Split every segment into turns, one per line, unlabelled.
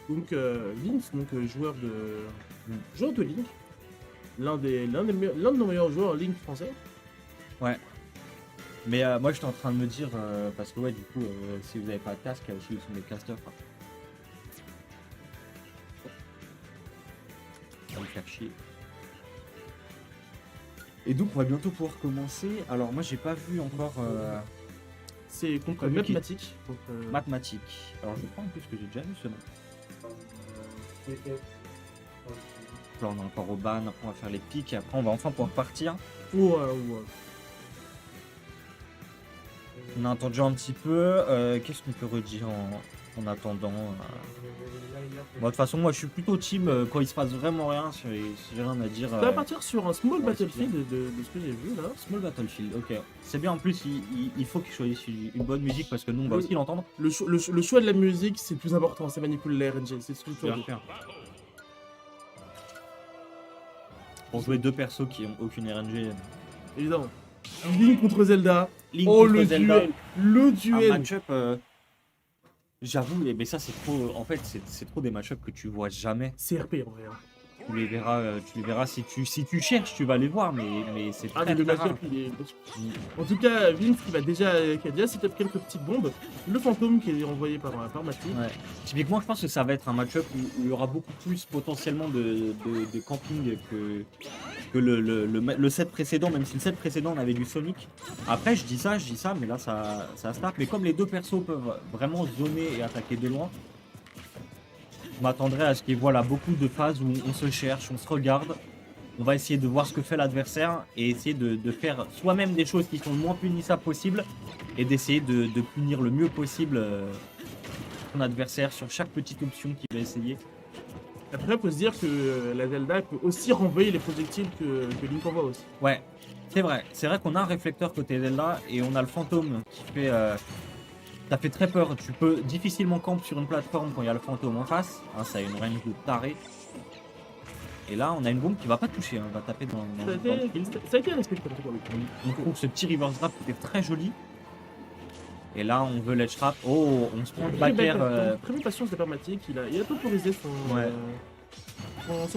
Donc Vince, joueur de Link, l'un de nos meilleurs joueurs Link français.
Ouais. Mais moi j'étais en train de me dire, parce que ouais du coup si vous n'avez pas de casque, il y a aussi des casters. Ça va me faire chier. Et donc on va bientôt pouvoir commencer. Alors moi j'ai pas vu encore
C'est contre
Comme
mathématiques.
mathématiques. Alors je crois en plus que j'ai déjà vu ce nom. Là on est encore au ban, après on va faire les pics et après on va enfin pouvoir partir.
Ouais.
On a entendu un petit peu. Qu'est-ce qu'on peut redire en attendant Bon, de toute façon, moi je suis plutôt team quand il se passe vraiment rien, si j'ai rien à dire.
Ça va partir sur un small
ouais,
battlefield de ce que j'ai vu là.
Small Battlefield, ok. C'est bien en plus, il faut qu'il choisisse une bonne musique parce que nous on va aussi l'entendre.
Le choix de la musique, c'est le plus important, c'est manipuler la RNG, c'est ce que tu
Bien sûr. Pour jouer deux persos qui ont aucune RNG.
Évidemment. Link contre Zelda.
Link
Oh
contre
le
Zelda.
duel. Le
Un
duel.
match-up, j'avoue, mais ça c'est trop. En fait, c'est trop des match-up que tu vois jamais.
C'est RP en vrai.
Tu les verras si tu cherches, tu vas les voir, mais c'est
Ah,
très,
mais le
très
match-up,
rare.
il est. En tout cas, Vince qui a déjà set-up quelques petites bombes. Le fantôme qui est envoyé par Mathieu.
Ouais. Typiquement, je pense que ça va être un match-up où il y aura beaucoup plus potentiellement de camping que le set précédent, même si le set précédent on avait du Sonic. Après, je dis ça, mais là ça start. Mais comme les deux persos peuvent vraiment zoner et attaquer de loin, je m'attendrais à ce qu'ils voient là beaucoup de phases où on se cherche, on se regarde. On va essayer de voir ce que fait l'adversaire et essayer de faire soi-même des choses qui sont le moins punissables possible et d'essayer de punir le mieux possible son adversaire sur chaque petite option qu'il va essayer.
Après, il faut se dire que la Zelda peut aussi renvoyer les projectiles que Link envoie aussi.
Ouais, c'est vrai. C'est vrai qu'on a un réflecteur côté Zelda et on a le fantôme qui fait... ça fait très peur. Tu peux difficilement camper sur une plateforme quand il y a le fantôme en face. Hein, ça a une range de taré. Et là, on a une bombe qui va pas toucher. Hein. On va taper dans le kill.
Ça a été respecté pour le coup.
On trouve ce petit reverse grab qui était très joli. Et là, on veut l'edge trap. Oh, on se prend le back air.
Très bonne patience de Permatic. Il a temporisé son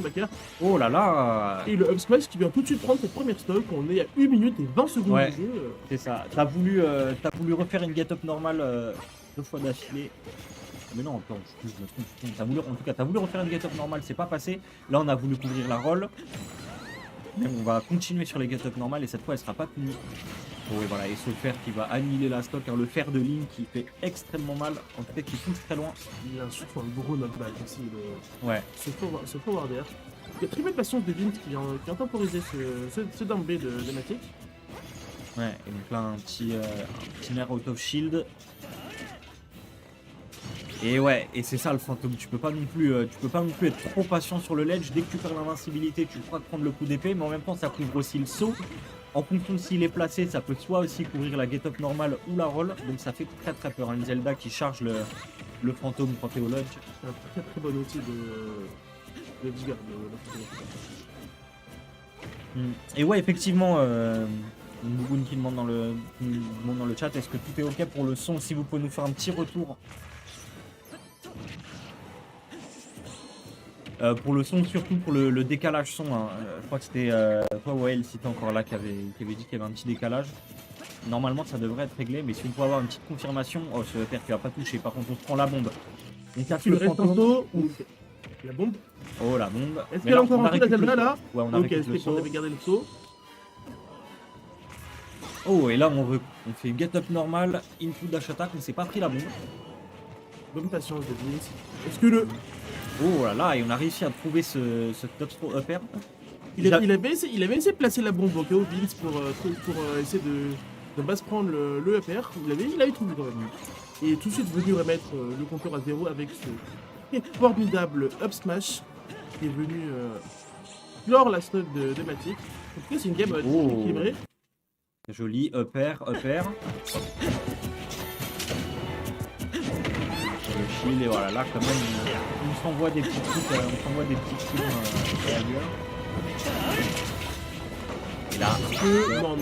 back air.
Oh là là.
Et le up smash qui vient tout de suite prendre cette première stock. On est à 1 minute et 20 secondes
Ouais,
de jeu.
c'est ça. T'as voulu refaire une get up normale 2 fois d'affilée. Mais non, attends, je me trompe. En tout cas, t'as voulu refaire une get up normale, c'est pas passé. Là, on a voulu couvrir la roll. Mais on va continuer sur les get up normales et cette fois, elle sera pas punie. Oh, et voilà, et ce fer qui va annihiler la stock. Hein, le fer de Link qui fait extrêmement mal. En fait, qui pousse très loin.
Il a surtout un gros knockback aussi.
Ouais.
Ce forward air. Il y a très belle patience de Vince qui vient temporiser ce down B de Matic.
Ouais, et donc là, un petit nerf out of shield. Et ouais, et c'est ça le fantôme, tu peux pas non plus être trop patient sur le ledge. Dès que tu perds l'invincibilité, tu crois prendre le coup d'épée, mais en même temps ça couvre aussi le saut. En fonction de s'il est placé, ça peut soit aussi couvrir la get up normale ou la roll, donc ça fait très très peur. Une Zelda qui charge le fantôme quand t'es au ledge.
C'est un très très bon outil de Digger.
Et ouais, effectivement, Bougoun qui demande dans le chat, est-ce que tout est ok pour le son? Si vous pouvez nous faire un petit retour. Pour le son, surtout pour le décalage son, hein. Je crois que c'était toi Wael, si t'es encore là, qui avait dit qu'il y avait un petit décalage. Normalement ça devrait être réglé, mais si on peut avoir une petite confirmation. Oh, ce père qui va pas toucher, par contre on se prend la bombe. On casse le fantôme.
La bombe.
Oh la bombe.
Est-ce qu'elle a encore un coup la Zelda là?
Ouais, on a
ok,
récupéré le saut.
on avait gardé le saut.
Oh, et là on fait get up normal, input dash attack, on s'est pas pris la bombe.
Bonne patience de Vince. Est-ce que le...
Oh là là, et on a réussi à trouver ce top throw up air.
Il avait essayé de placer la bombe au cas où Vince pour essayer de base prendre le up air. Il avait trouvé quand même. Et tout de suite venu remettre le compteur à 0 avec ce formidable up smash qui est venu clore la stock de Matic. En tout cas, c'est une game équilibrée.
Joli, up air. Le shield, et voilà, là quand même, on s'envoie des petits trucs, à la gueule. Et là,
Non.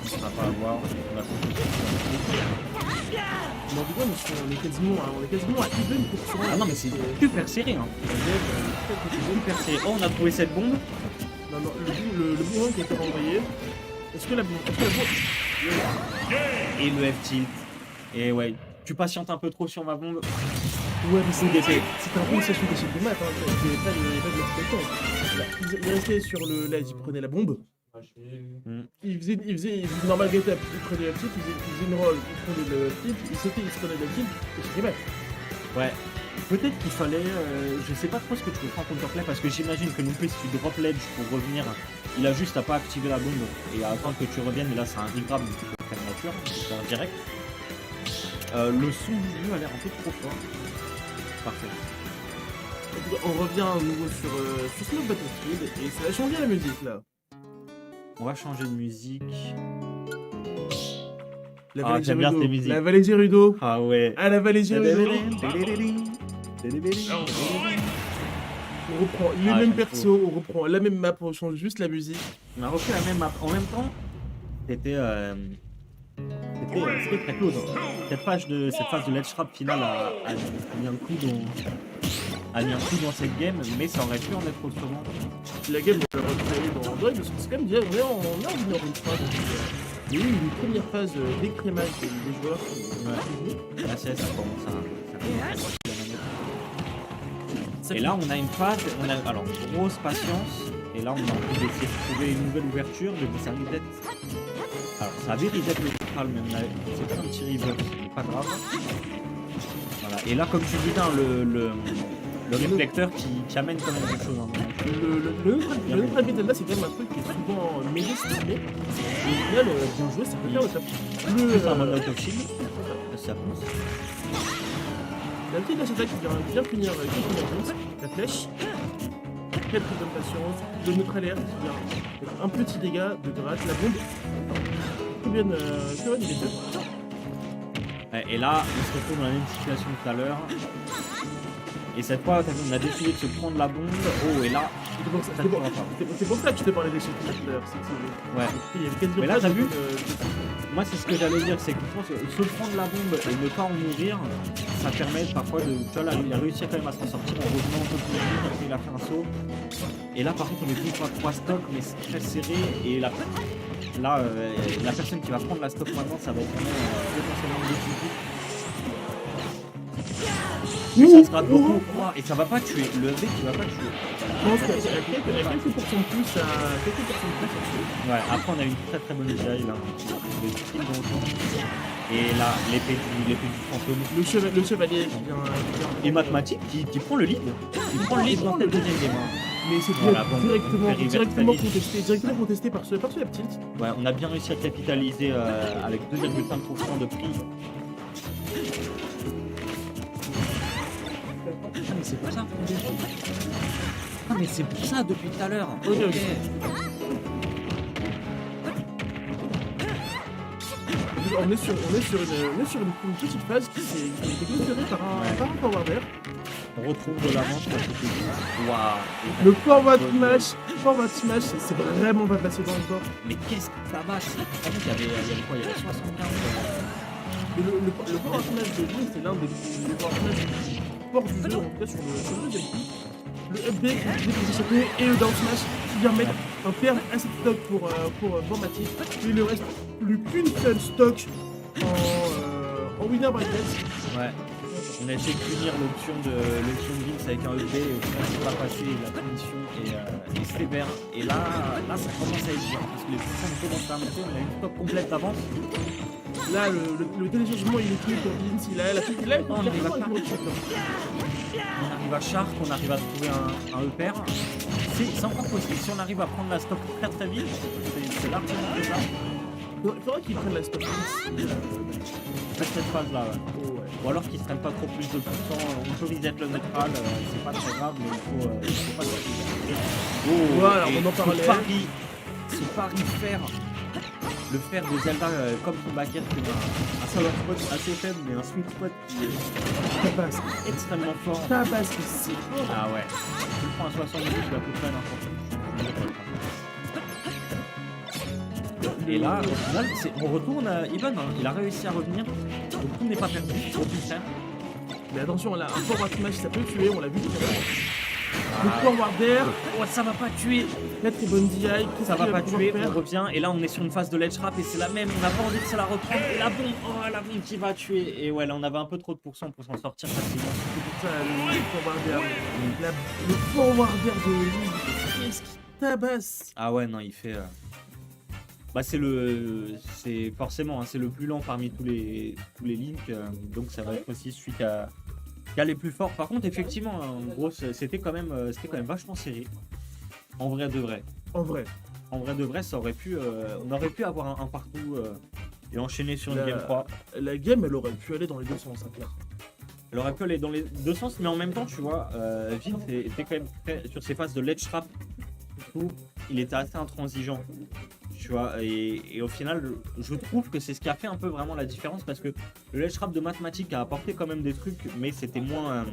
ne sera pas à voir. On a
Mais en tout cas, on est quasiment à even pour 100.
Ah non, mais c'est super serré. Hein. Super serré. Oh, on a trouvé cette bombe.
Non, non, le bourrin qui a été renvoyé. Est-ce que la bombe.
Et le F-tilt. Et ouais, tu patientes un peu trop sur ma bombe.
Ouais, mais c'était un peu une session d'échec de maths. Hein. Il n'y avait pas de match. Il restait sur le. Là, il prenait la bombe. Il faisait normal get up, il prenait le tilt, il faisait une roll, il prenait le tilt, il sautait, il se prenait le tilt, et c'est maths.
Ouais. Peut-être qu'il fallait. Je sais pas trop ce que tu peux faire en counterplay parce que j'imagine que non plus si tu drop ledge pour revenir, il a juste à pas activer la bombe et à attendre que tu reviennes. Et là, c'est un regrab donc tu peux faire nature, c'est en direct. Le son du jeu a l'air un peu trop fort. Parfait.
On revient à nouveau sur Smoke Battlefield et ça va changer la musique là.
On va changer de musique.
J'aime
bien ces musiques.
La vallée Gerudo.
Ah ouais.
Ah, la vallée Gerudo. On reprend les mêmes persos, on reprend la même map, on change juste la musique.
On a refait la même map. En même temps, c'était très close. Hein. Cette phase de ledge trap finale a mis un coup dans cette game, mais ça aurait pu en être autrement.
La game, on l'a recréée dans Android parce que c'est quand même bien, on est en junior une fois. Il y a eu une première phase d'écrémage des joueurs.
Ouais. Là, ça commence à et là, on a une phase, alors grosse patience, et là, on a envie d'essayer de trouver une nouvelle ouverture, mais ça reset. Alors, ça avait reset le central, mais c'est pas un petit reverse, mais pas grave. Voilà, et là, comme tu dis, hein, le réflecteur qui amène quand même quelque chose. Hein.
Le neutre bit là, c'est quand même un truc qui est souvent mésestimé. Et au final, bien joué, ça peut faire le top.
C'est un mode out of shield, ça pousse.
La petite dash attack qui vient bien finir la flèche. Très très bonne patience. Le neutral air qui vient avec un petit dégât de gratte. La bombe. Très bien, il est deux.
Et là, on se retrouve dans la même situation que tout à l'heure. Et cette fois, on a décidé de se prendre la bombe. Oh, et là,
c'est pour ça que je te parlais d'échec tout à l'heure.
Ouais. Mais là, t'as vu moi, c'est ce que j'allais dire, c'est que je pense que se prendre la bombe et ne pas en mourir, ça permet parfois de. Tu vois, là, il a réussi quand même à s'en sortir en revenant un peu plus vite, après il a fait un saut. Et là, par contre, on est plus sur 3 stocks, mais c'est très serré. Et là, la personne qui va prendre la stock maintenant, ça va être vraiment potentiellement décisif. Mais ça sera beaucoup, et ça va pas tuer. Le V qui va pas tuer.
Je pense qu'il y a quelques pourcents de plus à tuer.
Ouais, après on a une très très bonne vieille là. Le style donjon. Et là, l'épée du fantôme.
Le chevalier qui vient.
Et mathématique qui prend le lead. Qui prend le lead dans cette deuxième game.
Mais c'est directement contesté par ce tilt.
Ouais, on a bien réussi à capitaliser avec 2,5% de prix. Ah mais c'est pour ça. Ah mais c'est pour ça depuis tout à l'heure.
Ok. On est sur une petite phase qui est clôturée par un forward air.
On retrouve de l'avance parce que waouh.
Le forward smash, c'est vraiment pas passé dans le corps.
Mais qu'est-ce que ça va? En fait, il y avait quoi? Il y avait 75.
Le forward smash de Link, c'est l'un des forward smash forts du jeu, en tout cas sur le deuxième coup. Le up B qui vient s'échapper et le down smash qui vient mettre un perm assez stock pour Mathis. Et il ne reste plus qu'une seule stock en winner by death.
Ouais. On a essayé de punir l'option de Vince avec un EP et au final c'est pas passé, la punition est sévère. Et là ça commence à être dur parce que les puissances commencent à monter, on a une stock complète d'avance.
Là le téléchargement il est fini pour Vince, il
on arrive à Shark, on arrive à trouver un EPR. C'est encore possible, si on arrive à prendre la stock très très vite, c'est largement faisable.
Il faudra qu'il prenne la stock
cette phase là, ouais.
Oh, ouais.
Ou alors qu'il ne traîne pas trop plus de pourcent, on peut reset le neutral, c'est pas très grave, mais il faut pas se faire. Oh,
voilà, on en parlait.
Ce pari fer, le fer de Zelda comme son baguette, c'est un solo spot assez faible, mais un sweet spot qui
passe
extrêmement fort.
Ça passe ici.
Ah ouais, tu le prends à 70, tu vas à peu près n'importe. Et là, au final, on retourne Even, hein. Il a réussi à revenir. Donc tout n'est pas perdu, au contraire.
Mais attention, là, un forward smash, ça peut tuer, on l'a vu tout à l'heure. Le forward air,
Oh, ça va pas tuer.
la très bonne DI,
Ça va pas tuer, on revient. Et là, on est sur une phase de ledge trap et c'est la même. On n'a pas envie de se la reprendre. Et la bombe, oh, la bombe qui va tuer. Et ouais, là, on avait un peu trop de pourcents pour s'en sortir facilement.
C'est pour ça, le forward air. Le forward air de lui, qu'est-ce qu'il tabasse.
Ah ouais, non, il fait. Bah, c'est forcément, hein, c'est le plus lent parmi tous les Link. Donc, ça va être aussi celui qui a les plus forts. Par contre, effectivement, en gros, c'était quand même vachement serré. En vrai de vrai.
En vrai.
En vrai de vrai, ça aurait pu, on aurait pu avoir un partout et enchaîner sur une game 3.
La game, elle aurait pu aller dans les deux sens, hein, clair.
Elle aurait pu aller dans les deux sens, mais en même temps, tu vois, Vite était quand même très, sur ses phases de ledge trap, où il était assez intransigeant. Tu vois, et au final, je trouve que c'est ce qui a fait un peu vraiment la différence parce que le ledge trap de mathématiques a apporté quand même des trucs, mais c'était moins.